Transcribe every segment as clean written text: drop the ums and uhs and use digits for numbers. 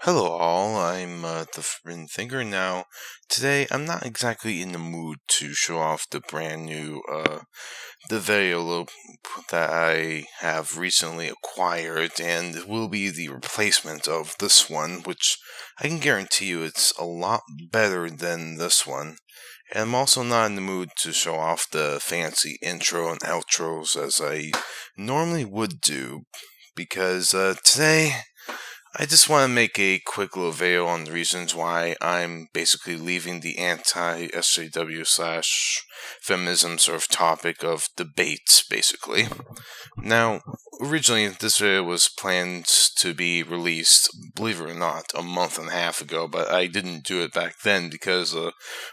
Hello all, I'm the Forbidden Thinker. Now, today I'm not exactly in the mood to show off the brand new the video that I have recently acquired, and it will be the replacement of this one, which I can guarantee you it's a lot better than this one. And I'm also not in the mood to show off the fancy intro and outros as I normally would do, because today I just want to make a quick little video on the reasons why I'm basically leaving the anti-SJW slash feminism sort of topic of debates, basically. Now, originally this video was planned to be released, believe it or not, a month and a half ago, but I didn't do it back then because,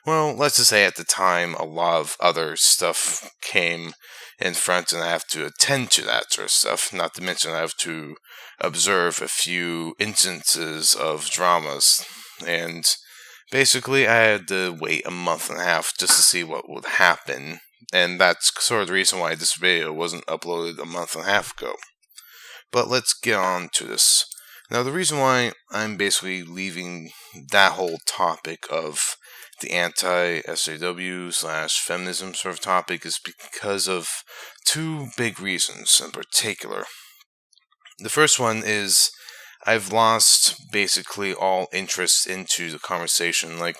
let's just say at the time a lot of other stuff came in front and I have to attend to that sort of stuff, not to mention I have to observe a few instances of dramas, and basically I had to wait a month and a half just to see what would happen, and that's sort of the reason why this video wasn't uploaded a month and a half ago. But let's get on to this. Now, the reason why I'm basically leaving that whole topic of the anti-SJW slash feminism sort of topic is because of two big reasons in particular. The first one is I've lost basically all interest into the conversation. Like,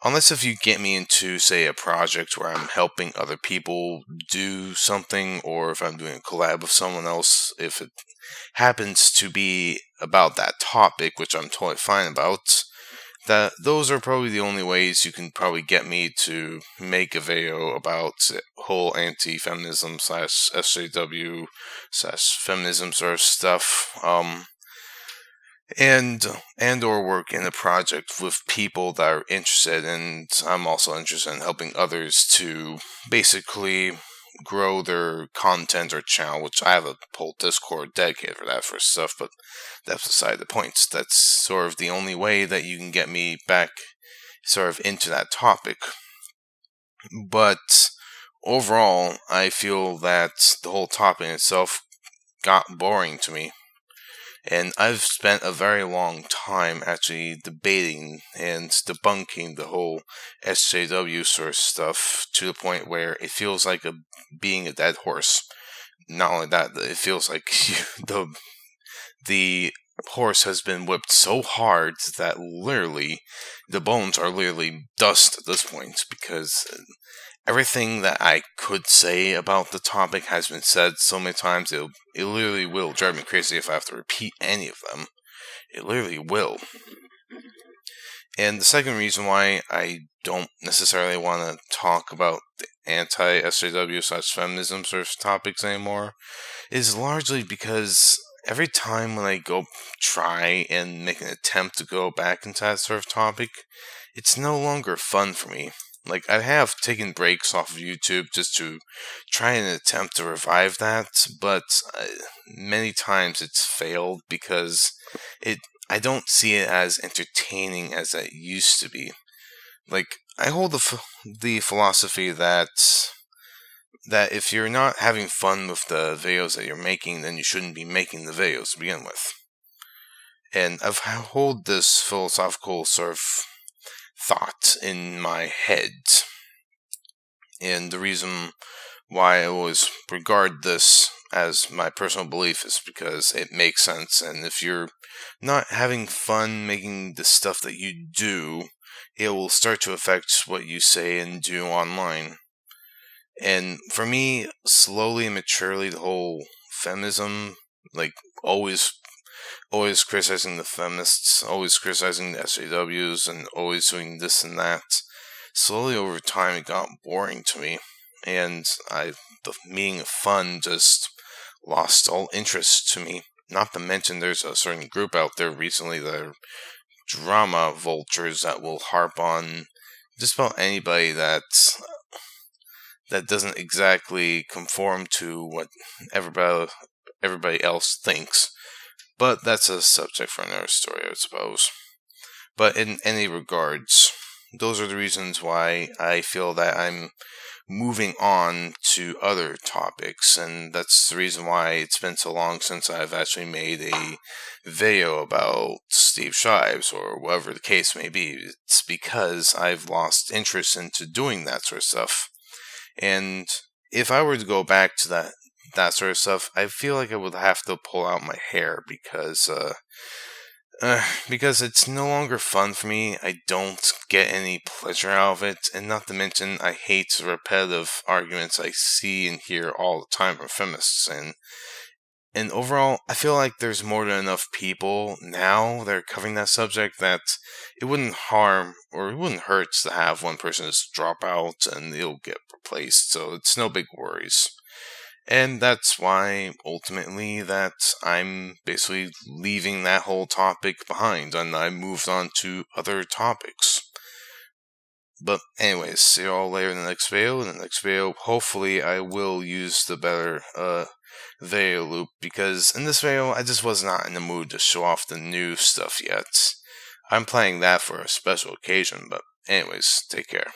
unless if you get me into, say, a project where I'm helping other people do something, or if I'm doing a collab with someone else, if it happens to be about that topic, which I'm totally fine about, that those are probably the only ways you can probably get me to make a video about whole anti-feminism slash SJW slash feminism sort of stuff, and or work in a project with people that are interested, and I'm also interested in helping others to basically grow their content or channel, which I have a whole Discord dedicated for that for stuff, but that's beside the point. That's sort of the only way that you can get me back sort of into that topic. But overall, I feel that the whole topic itself got boring to me. And I've spent a very long time actually debating and debunking the whole SJW sort of stuff to the point where it feels like being a dead horse. Not only that, it feels like the horse has been whipped so hard that literally the bones are literally dust at this point, because everything that I could say about the topic has been said so many times, it literally will drive me crazy if I have to repeat any of them. It literally will. And the second reason why I don't necessarily want to talk about the anti-SJW slash feminism sort of topics anymore is largely because every time when I go try and make an attempt to go back into that sort of topic, it's no longer fun for me. Like, I have taken breaks off of YouTube just to try and attempt to revive that, but many times it's failed because I don't see it as entertaining as it used to be. Like, I hold the philosophy that if you're not having fun with the videos that you're making, then you shouldn't be making the videos to begin with. And I hold this philosophical sort of thought in my head, and the reason why I always regard this as my personal belief is because it makes sense, and if you're not having fun making the stuff that you do, it will start to affect what you say and do online. And for me, slowly and maturely, the whole feminism, like, always criticizing the feminists, always criticizing the SJWs, and always doing this and that, slowly over time it got boring to me, and the meaning of fun just lost all interest to me. Not to mention there's a certain group out there recently that are drama vultures that will harp on just about anybody that doesn't exactly conform to what everybody else thinks. But that's a subject for another story, I suppose. But in any regards, those are the reasons why I feel that I'm moving on to other topics, and that's the reason why it's been so long since I've actually made a video about Steve Shives, or whatever the case may be. It's because I've lost interest into doing that sort of stuff. And if I were to go back to that sort of stuff, I feel like I would have to pull out my hair because it's no longer fun for me. I don't get any pleasure out of it, and not to mention, I hate the repetitive arguments I see and hear all the time from feminists. And overall, I feel like there's more than enough people now that are covering that subject that it wouldn't harm or it wouldn't hurt to have one person just drop out and it'll get replaced. So it's no big worries. And that's why, ultimately, that I'm basically leaving that whole topic behind, and I moved on to other topics. But anyways, see you all later in the next video. In the next video, hopefully, I will use the better, video loop, because in this video, I just was not in the mood to show off the new stuff yet. I'm planning that for a special occasion, but anyways, take care.